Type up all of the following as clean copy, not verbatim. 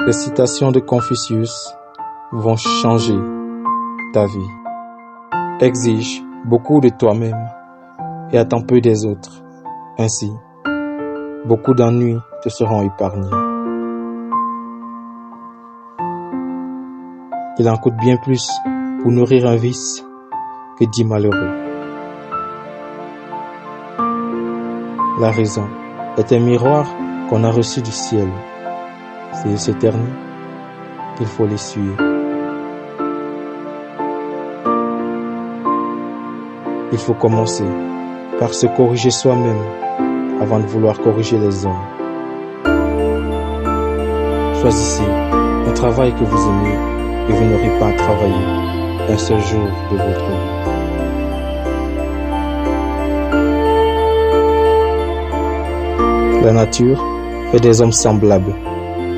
Les citations de Confucius vont changer ta vie. Exige beaucoup de toi-même et attends peu des autres. Ainsi, beaucoup d'ennuis te seront épargnés. Il en coûte bien plus pour nourrir un vice que 10 malheureux. La raison est un miroir qu'on a reçu du ciel. S'il s'éternit, il faut l'essuyer. Il faut commencer par se corriger soi-même avant de vouloir corriger les hommes. Choisissez un travail que vous aimez et vous n'aurez pas à travailler un seul jour de votre vie. La nature fait des hommes semblables.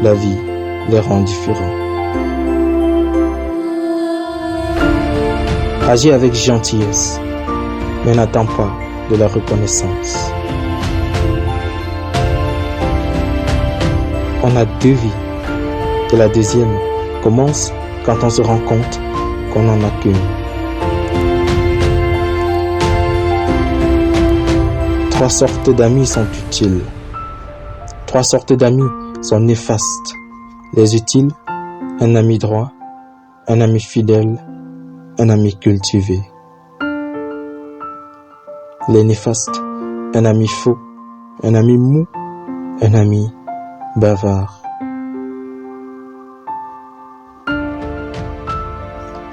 La vie les rend différents. Agis avec gentillesse, mais n'attends pas de la reconnaissance. On a 2 vies, et la deuxième commence quand on se rend compte qu'on n'en a qu'une. 3 sortes d'amis sont utiles. 3 sortes d'amis sont néfastes. Les utiles, un ami droit, un ami fidèle, un ami cultivé. Les néfastes, un ami faux, un ami mou, un ami bavard.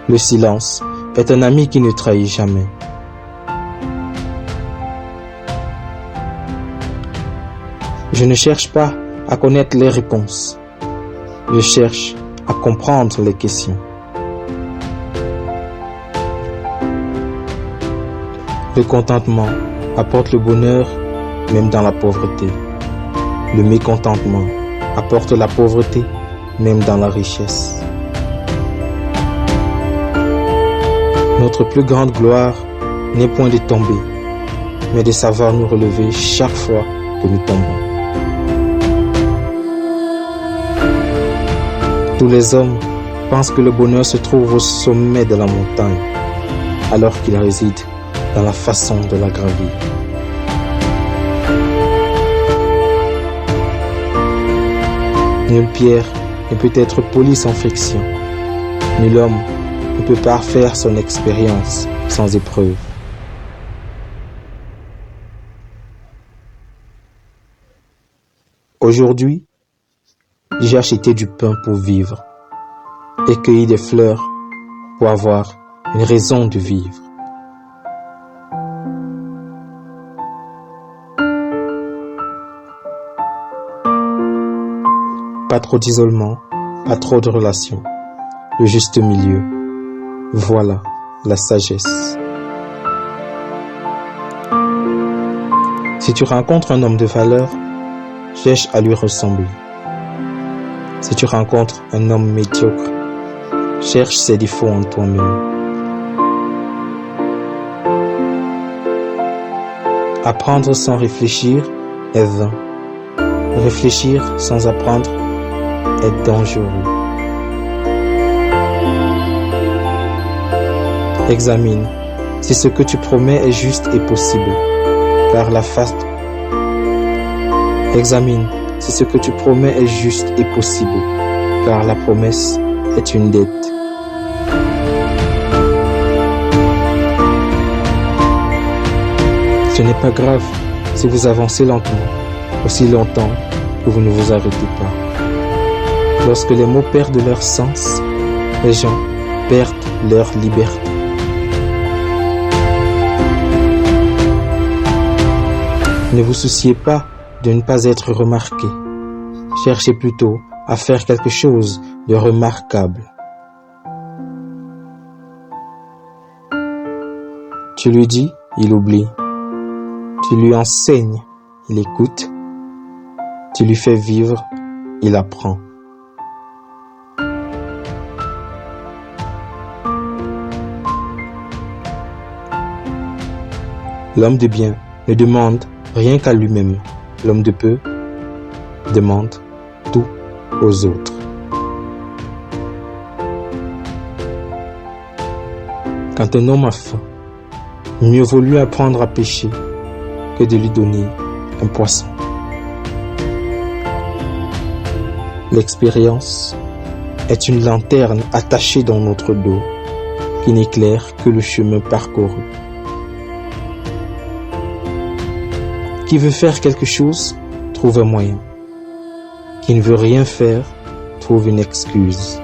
Le silence est un ami qui ne trahit jamais. Je ne cherche pas à connaître les réponses. Je cherche à comprendre les questions. Le contentement apporte le bonheur même dans la pauvreté. Le mécontentement apporte la pauvreté même dans la richesse. Notre plus grande gloire n'est point de tomber, mais de savoir nous relever chaque fois que nous tombons. Tous les hommes pensent que le bonheur se trouve au sommet de la montagne, alors qu'il réside dans la façon de la gravir. Nulle pierre ne peut être polie sans friction. Nul homme ne peut parfaire son expérience sans épreuve. Aujourd'hui, j'ai acheté du pain pour vivre et cueilli des fleurs pour avoir une raison de vivre. Pas trop d'isolement, pas trop de relations, le juste milieu. Voilà la sagesse. Si tu rencontres un homme de valeur, cherche à lui ressembler. Si tu rencontres un homme médiocre, cherche ses défauts en toi-même. Apprendre sans réfléchir est vain. Réfléchir sans apprendre est dangereux. Examine si ce que tu promets est juste et possible, car la faste. Examine si ce que tu promets est juste et possible, car la promesse est une dette. Ce n'est pas grave si vous avancez lentement, aussi longtemps que vous ne vous arrêtez pas. Lorsque les mots perdent leur sens, les gens perdent leur liberté. Ne vous souciez pas de ne pas être remarqué. Cherchez plutôt à faire quelque chose de remarquable. Tu lui dis, il oublie. Tu lui enseignes, il écoute. Tu lui fais vivre, il apprend. L'homme de bien ne demande rien qu'à lui-même. L'homme de peu demande tout aux autres. Quand un homme a faim, mieux vaut lui apprendre à pêcher que de lui donner un poisson. L'expérience est une lanterne attachée dans notre dos qui n'éclaire que le chemin parcouru. Qui veut faire quelque chose, trouve un moyen. Qui ne veut rien faire, trouve une excuse.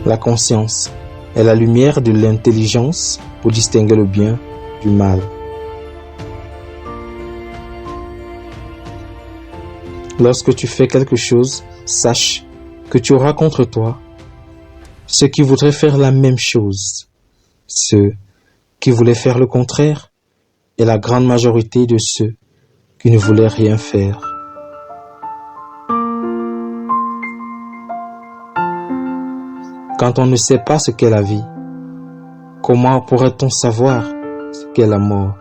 La conscience est la lumière de l'intelligence pour distinguer le bien du mal. Lorsque tu fais quelque chose, sache que tu auras contre toi ceux qui voudraient faire la même chose, ceux qui voulaient faire le contraire et la grande majorité de ceux qui ne voulaient rien faire. Quand on ne sait pas ce qu'est la vie, comment pourrait-on savoir ce qu'est la mort?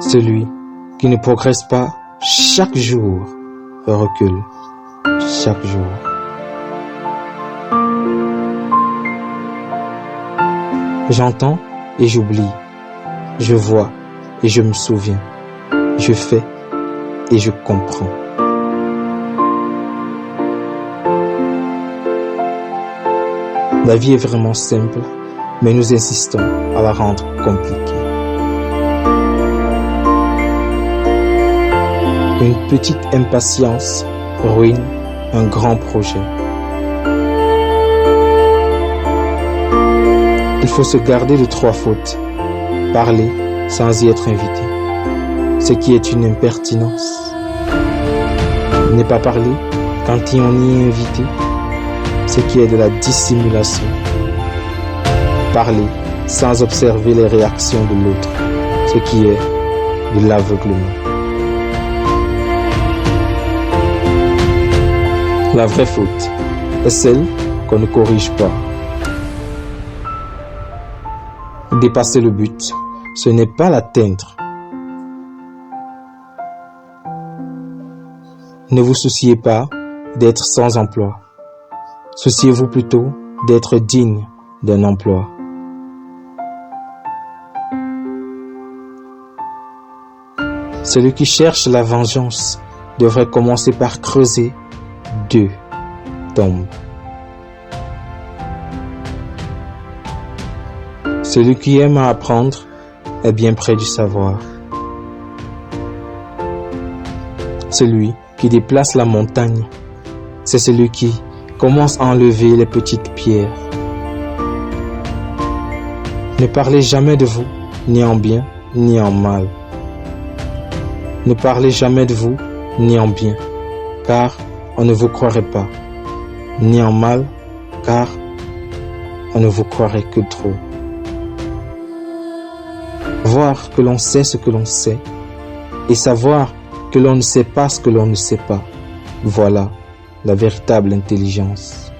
Celui qui ne progresse pas chaque jour recule chaque jour. J'entends et j'oublie. Je vois et je me souviens. Je fais et je comprends. La vie est vraiment simple, mais nous insistons à la rendre compliquée. Une petite impatience ruine un grand projet. Il faut se garder de 3 fautes. Parler sans y être invité, ce qui est une impertinence. Ne pas parler quand on y est invité, ce qui est de la dissimulation. Parler sans observer les réactions de l'autre, ce qui est de l'aveuglement. La vraie faute est celle qu'on ne corrige pas. Dépasser le but, ce n'est pas l'atteindre. Ne vous souciez pas d'être sans emploi. Souciez-vous plutôt d'être digne d'un emploi. Celui qui cherche la vengeance devrait commencer par creuser 2 tombes. Celui qui aime à apprendre est bien près du savoir. Celui qui déplace la montagne, c'est celui qui commence à enlever les petites pierres. Ne parlez jamais de vous, ni en bien, ni en mal. Ne parlez jamais de vous, ni en bien, car on ne vous croirait pas, ni en mal, car on ne vous croirait que trop. Voir que l'on sait ce que l'on sait, et savoir que l'on ne sait pas ce que l'on ne sait pas, voilà la véritable intelligence.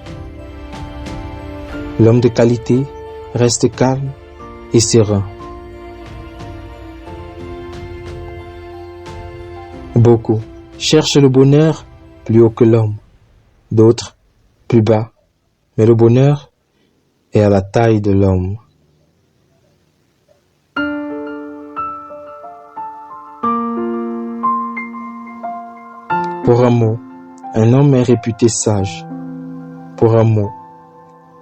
L'homme de qualité reste calme et serein. Beaucoup cherchent le bonheur plus haut que l'homme, d'autres plus bas, mais le bonheur est à la taille de l'homme. Pour un mot, un homme est réputé sage. Pour un mot,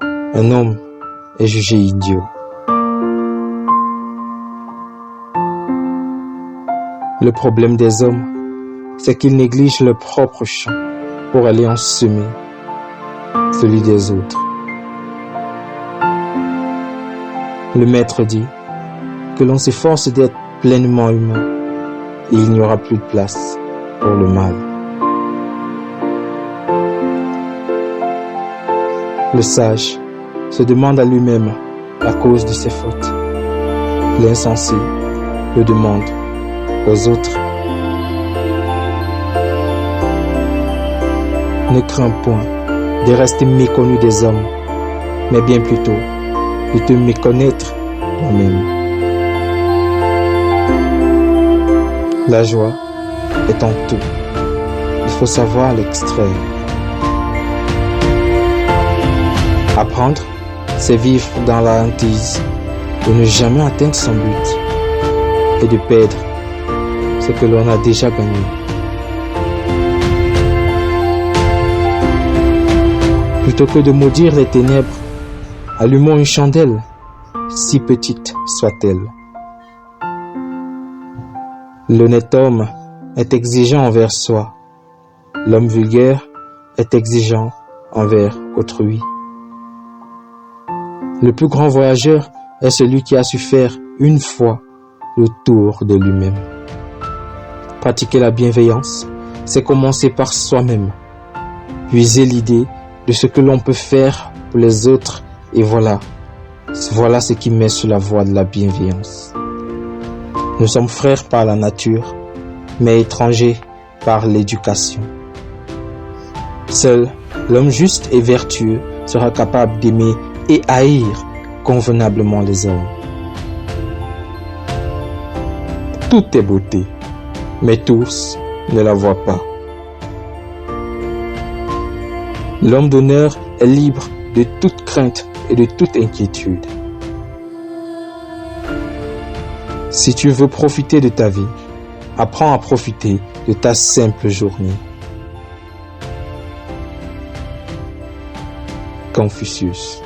un homme est jugé idiot. Le problème des hommes, c'est qu'ils négligent leur propre champ pour aller en semer celui des autres. Le maître dit que l'on s'efforce d'être pleinement humain et il n'y aura plus de place pour le mal. Le sage se demande à lui-même la cause de ses fautes. L'insensé le demande aux autres. Ne crains point de rester méconnu des hommes, mais bien plutôt de te méconnaître toi-même. La joie est en tout. Il faut savoir l'extraire. Comprendre, c'est vivre dans la hantise de ne jamais atteindre son but et de perdre ce que l'on a déjà gagné. Plutôt que de maudire les ténèbres, allumons une chandelle, si petite soit-elle. L'honnête homme est exigeant envers soi. L'homme vulgaire est exigeant envers autrui. Le plus grand voyageur est celui qui a su faire une fois le tour de lui-même. Pratiquer la bienveillance, c'est commencer par soi-même. Puiser l'idée de ce que l'on peut faire pour les autres et voilà ce qui met sur la voie de la bienveillance. Nous sommes frères par la nature, mais étrangers par l'éducation. Seul l'homme juste et vertueux sera capable d'aimer et haïr convenablement les hommes. Tout est beauté, mais tous ne la voient pas. L'homme d'honneur est libre de toute crainte et de toute inquiétude. Si tu veux profiter de ta vie, apprends à profiter de ta simple journée. Confucius.